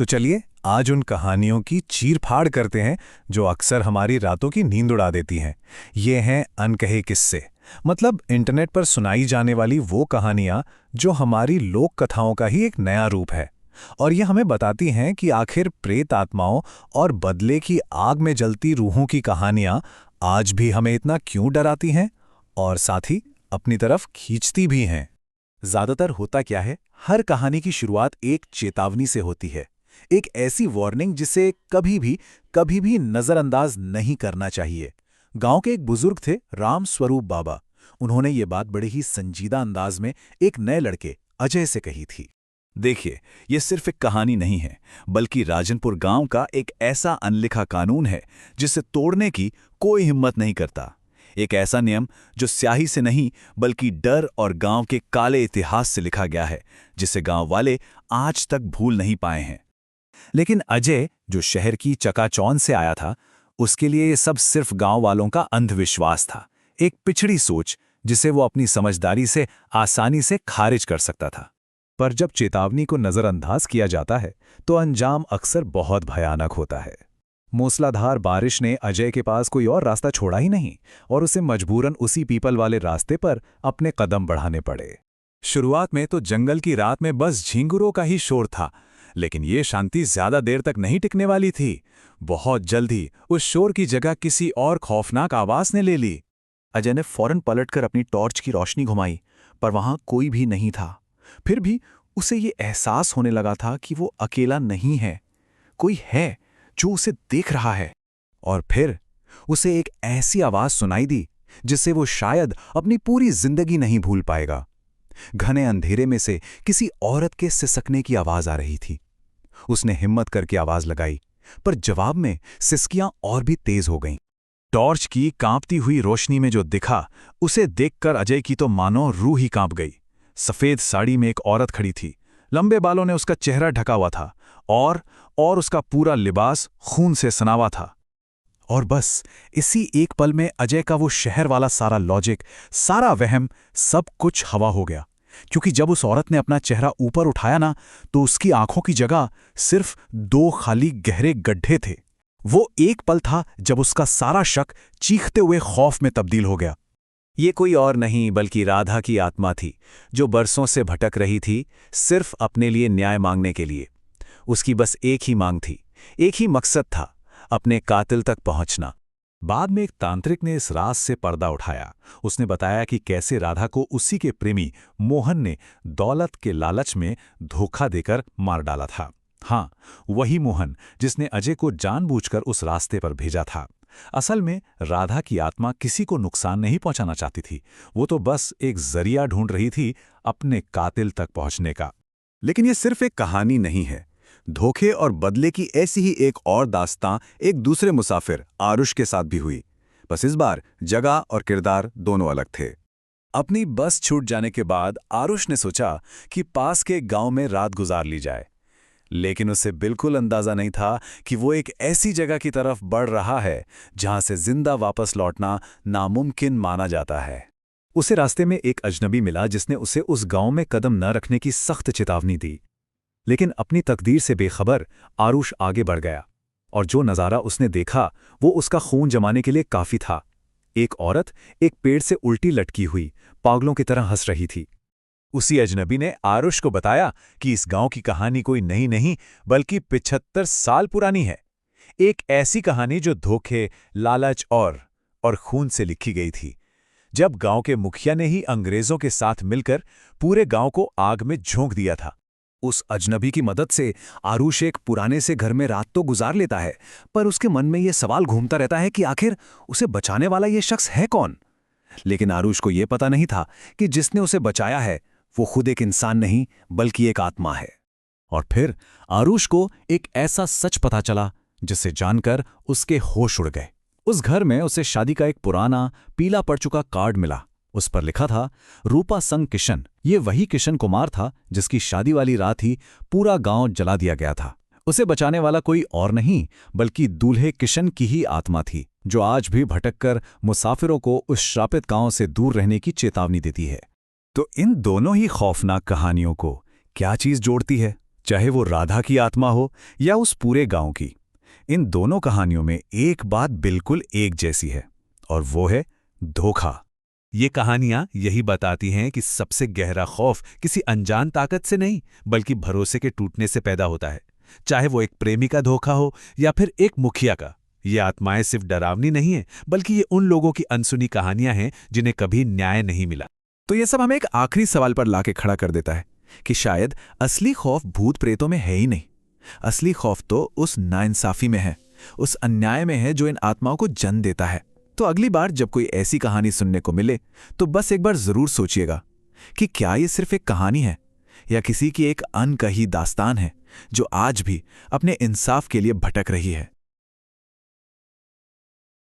तो चलिए आज उन कहानियों की चीर-फाड़ करते हैं जो अक्सर हमारी रातों की नींद उड़ा देती हैं। ये हैं अनकहे किस्से, मतलब इंटरनेट पर सुनाई जाने वाली वो कहानियाँ जो हमारी लोक कथाओं का ही एक नया रूप है। और ये हमें बताती हैं कि आखिर प्रेत आत्माओं और बदले की आग में जलती रूहों की कहानियाँ आज भी हमें इतना क्यों डराती हैं और साथ ही अपनी तरफ खींचती भी हैं। ज्यादातर होता क्या है, हर कहानी की शुरुआत एक चेतावनी से होती है। एक ऐसी वार्निंग जिसे कभी भी नजरअंदाज नहीं करना चाहिए। गांव के एक बुजुर्ग थे, राम स्वरूप बाबा। उन्होंने ये बात बड़े ही संजीदा अंदाज में एक नए लड़के अजय से कही थी। देखिए, ये सिर्फ एक कहानी नहीं है, बल्कि राजनपुर गांव का एक ऐसा अनलिखा कानून है जिसे तोड़ने की कोई हिम्मत नहीं करता। एक ऐसा नियम जो स्याही से नहीं बल्कि डर और गांव के काले इतिहास से लिखा गया है, जिसे गांव वाले आज तक भूल नहीं पाए हैं। लेकिन अजय, जो शहर की चकाचौंध से आया था, उसके लिए ये सब सिर्फ गांव वालों का अंधविश्वास था, एक पिछड़ी सोच जिसे वो अपनी समझदारी से आसानी से खारिज कर सकता था। पर जब चेतावनी को नजरअंदाज किया जाता है तो अंजाम अक्सर बहुत भयानक होता है। मूसलाधार बारिश ने अजय के पास कोई और रास्ता छोड़ा ही नहीं और उसे मजबूरन उसी पीपल वाले रास्ते पर अपने कदम बढ़ाने पड़े। शुरुआत में तो जंगल की रात में बस झींगुरों का ही शोर था, लेकिन ये शांति ज्यादा देर तक नहीं टिकने वाली थी। बहुत जल्दी उस शोर की जगह किसी और खौफनाक आवाज ने ले ली। अजय ने फौरन पलटकर अपनी टॉर्च की रोशनी घुमाई, पर वहां कोई भी नहीं था। फिर भी उसे ये एहसास होने लगा था कि वो अकेला नहीं है, कोई है जो उसे देख रहा है। और फिर उसे एक ऐसी आवाज सुनाई दी जिसे वो शायद अपनी पूरी जिंदगी नहीं भूल पाएगा। घने अंधेरे में से किसी औरत के सिसकने की आवाज आ रही थी। उसने हिम्मत करके आवाज लगाई, पर जवाब में सिसकियां और भी तेज हो गईं। टॉर्च की कांपती हुई रोशनी में जो दिखा, उसे देखकर अजय की तो मानो रूह ही कांप गई। सफेद साड़ी में एक औरत खड़ी थी। लंबे बालों ने उसका चेहरा ढका हुआ था और उसका पूरा लिबास खून से सना हुआ था। और बस इसी एक पल में अजय का वो शहर वाला सारा लॉजिक, सारा वहम, सब कुछ हवा हो गया। क्योंकि जब उस औरत ने अपना चेहरा ऊपर उठाया ना, तो उसकी आंखों की जगह सिर्फ दो खाली गहरे गड्ढे थे। वो एक पल था जब उसका सारा शक चीखते हुए खौफ में तब्दील हो गया। ये कोई और नहीं बल्कि राधा की आत्मा थी, जो बरसों से भटक रही थी, सिर्फ अपने लिए न्याय मांगने के लिए। उसकी बस एक ही मांग थी, एक ही मकसद था, अपने कातिल तक पहुंचना। बाद में एक तांत्रिक ने इस राज से पर्दा उठाया। उसने बताया कि कैसे राधा को उसी के प्रेमी मोहन ने दौलत के लालच में धोखा देकर मार डाला था। हाँ, वही मोहन जिसने अजय को जानबूझकर उस रास्ते पर भेजा था। असल में राधा की आत्मा किसी को नुकसान नहीं पहुंचाना चाहती थी। वो तो बस एक जरिया ढूंढ रही थी अपने कातिल तक पहुंचने का। लेकिन ये सिर्फ एक कहानी नहीं है। धोखे और बदले की ऐसी ही एक और दास्तां एक दूसरे मुसाफिर आरुष के साथ भी हुई। बस इस बार जगह और किरदार दोनों अलग थे। अपनी बस छूट जाने के बाद आरुष ने सोचा कि पास के गांव में रात गुजार ली जाए। लेकिन उसे बिल्कुल अंदाजा नहीं था कि वो एक ऐसी जगह की तरफ बढ़ रहा है जहां से जिंदा वापस लौटना नामुमकिन माना जाता है। उसे रास्ते में एक अजनबी मिला जिसने उसे उस गांव में कदम न रखने की सख्त चेतावनी दी। लेकिन अपनी तकदीर से बेखबर आरुष आगे बढ़ गया, और जो नज़ारा उसने देखा वो उसका खून जमाने के लिए काफी था। एक औरत एक पेड़ से उल्टी लटकी हुई पागलों की तरह हंस रही थी। उसी अजनबी ने आरुष को बताया कि इस गांव की कहानी कोई नई नहीं बल्कि 75 साल पुरानी है। एक ऐसी कहानी जो धोखे, लालच और खून से लिखी गई थी, जब गांव के मुखिया ने ही अंग्रेजों के साथ मिलकर पूरे गांव को आग में झोंक दिया था। उस अजनबी की मदद से आरुष एक पुराने से घर में रात तो गुजार लेता है, पर उसके मन में यह सवाल घूमता रहता है कि आखिर उसे बचाने वाला यह शख्स है कौन। लेकिन आरुष को यह पता नहीं था कि जिसने उसे बचाया है वो खुद एक इंसान नहीं बल्कि एक आत्मा है। और फिर आरुष को एक ऐसा सच पता चला जिसे जानकर उसके होश उड़ गए। उस घर में उसे शादी का एक पुराना पीला पड़ चुका कार्ड मिला। उस पर लिखा था, रूपा संग किशन। ये वही किशन कुमार था जिसकी शादी वाली रात ही पूरा गांव जला दिया गया था। उसे बचाने वाला कोई और नहीं बल्कि दूल्हे किशन की ही आत्मा थी, जो आज भी भटककर मुसाफिरों को उस श्रापित गांव से दूर रहने की चेतावनी देती है। तो इन दोनों ही खौफनाक कहानियों को क्या चीज जोड़ती है? चाहे वो राधा की आत्मा हो या उस पूरे गांव की। इन दोनों कहानियों में एक बात बिल्कुल एक जैसी है, और वो है धोखा। ये कहानियां यही बताती हैं कि सबसे गहरा खौफ किसी अनजान ताकत से नहीं, बल्कि भरोसे के टूटने से पैदा होता है। चाहे वो एक प्रेमी का धोखा हो या फिर एक मुखिया का। ये आत्माएं सिर्फ डरावनी नहीं है, बल्कि ये उन लोगों की अनसुनी कहानियां हैं जिन्हें कभी न्याय नहीं मिला। तो ये सब हमें एक आखिरी सवाल पर लाके खड़ा कर देता है कि शायद असली खौफ भूत प्रेतों में है ही नहीं। असली खौफ तो उस नाइंसाफी में है, उस अन्याय में है जो इन आत्माओं को जन्म देता है। तो अगली बार जब कोई ऐसी कहानी सुनने को मिले तो बस एक बार जरूर सोचिएगा कि क्या ये सिर्फ एक कहानी है या किसी की एक अनकही दास्तान है जो आज भी अपने इंसाफ के लिए भटक रही है।